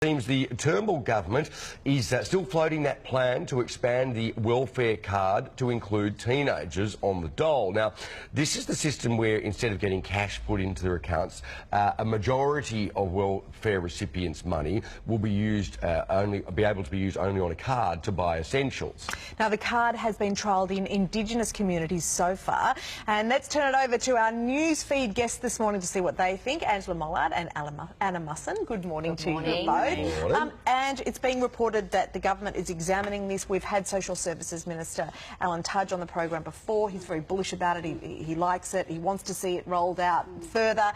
Seems the Turnbull government is still floating that plan to expand the welfare card to include teenagers on the dole. Now, this is the system where instead of getting cash put into their accounts, a majority of welfare recipients' money will be used able to be used only on a card to buy essentials. Now, the card has been trialled in Indigenous communities so far, and let's turn it over to our news feed guests this morning to see what they think. Angela Mollard and Anna Musson. Good morning to you both. And it's being reported that the government is examining this. We've had Social Services Minister Alan Tudge on the program before. He's very bullish about it. He likes it. He wants to see it rolled out further.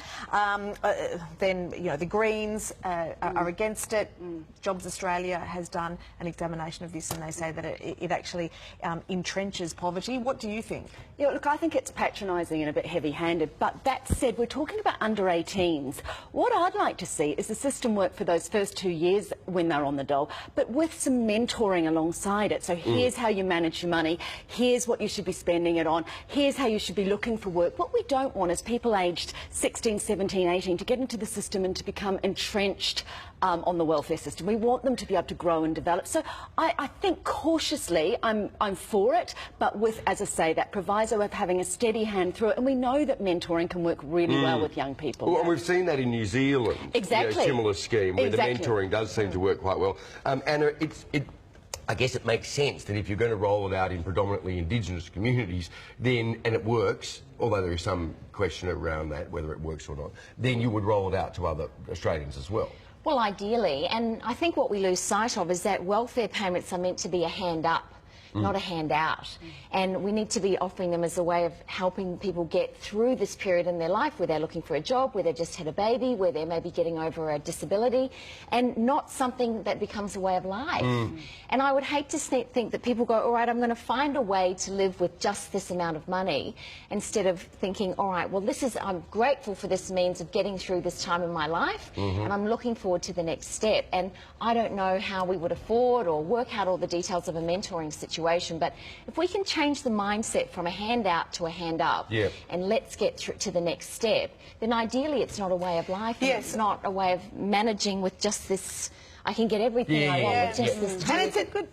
Then, you know, the Greens are against it. Jobs Australia has done an examination of this, and they say that it actually entrenches poverty. What do you think? Yeah, look, I think it's patronising and a bit heavy-handed. But that said, we're talking about under 18s. What I'd like to see is the system work for those first 2 years when they're on the dole, but with some mentoring alongside it. So here's how you manage your money, here's what you should be spending it on, here's how you should be looking for work. What we don't want is people aged 16, 17, 18 to get into the system and to become entrenched on the welfare system. We want them to be able to grow and develop. So I think cautiously I'm for it, but with, as I say, that proviso of having a steady hand through it. And we know that mentoring can work really well with young people. Well, we've seen that in New Zealand. Exactly. You know, similar scheme where the mentoring does seem to work quite well. Anna, I guess it makes sense that if you're going to roll it out in predominantly Indigenous communities, then, and it works, although there is some question around that, whether it works or not, then you would roll it out to other Australians as well. Well, ideally, and I think what we lose sight of is that welfare payments are meant to be a hand up, not a handout. And we need to be offering them as a way of helping people get through this period in their life where they're looking for a job, where they've just had a baby, where they're maybe getting over a disability, and not something that becomes a way of life. And I would hate to think that people go, all right, I'm going to find a way to live with just this amount of money, instead of thinking, all right, well, I'm grateful for this means of getting through this time in my life, and I'm looking forward to the next step. And I don't know how we would afford or work out all the details of a mentoring situation, but if we can change the mindset from a handout to a hand up, and let's get through to the next step, then ideally it's not a way of life, and it's not a way of managing with just this, I can get everything I want with just this time. And it's a good,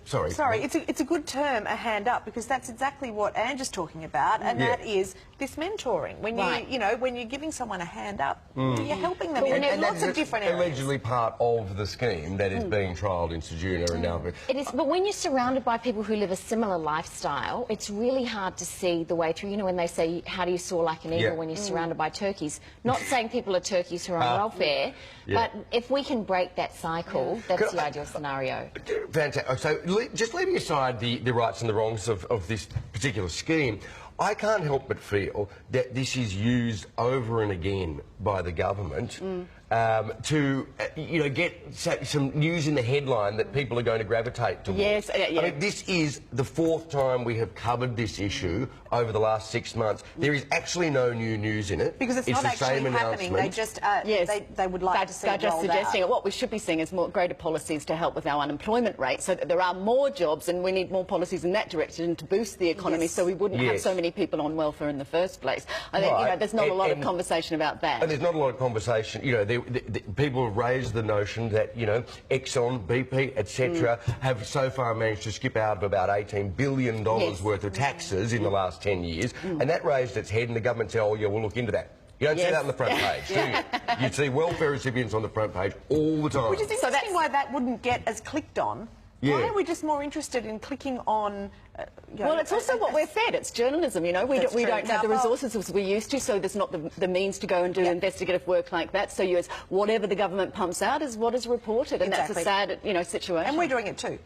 it's a good term, a hand up, because that's exactly what Ange is talking about, and that is this mentoring. When you know, when you're giving someone a hand up, you're helping them in lots of different areas. Allegedly part of the scheme that is being trialled in Ceduna and now. It is, but when you're surrounded by people who live a similar lifestyle, it's really hard to see the way through. You know, when they say, how do you soar like an eagle when you're surrounded by turkeys? Not saying people are turkeys who are on welfare, but if we can break that cycle, that's the ideal scenario. Fantastic. So, just leaving aside the rights and the wrongs of this particular scheme, I can't help but feel that this is used over and again by the government to, you know, get some news in the headline that people are going to gravitate towards. I mean, this is the 4th time we have covered this issue over the last 6 months. There is actually no new news in it. Because it's not the actually same happening. They just, they would like to see it just rolled suggesting out. What we should be seeing is more greater policies to help with our unemployment rate, so that there are more jobs, and we need more policies in that direction to boost the economy, so we wouldn't have so many people on welfare in the first place. I think, you know, there's not a lot of conversation about that. And there's not a lot of conversation. You know, people have raised the notion that, you know, Exxon, BP, etc. have so far managed to skip out of about $18 billion worth of taxes in the last 10 years, and that raised its head, and the government said, oh, yeah, we'll look into that. You don't see that on the front page, do you? You see welfare recipients on the front page all the time. Which is interesting why that wouldn't get as clicked on. Why are we just more interested in clicking on... you know, well, it's also what we're fed. It's journalism, you know. We don't have the resources as we used to, so there's not the means to go and do investigative work like that. So whatever the government pumps out is what is reported, and that's a sad, you know, situation. And we're doing it too.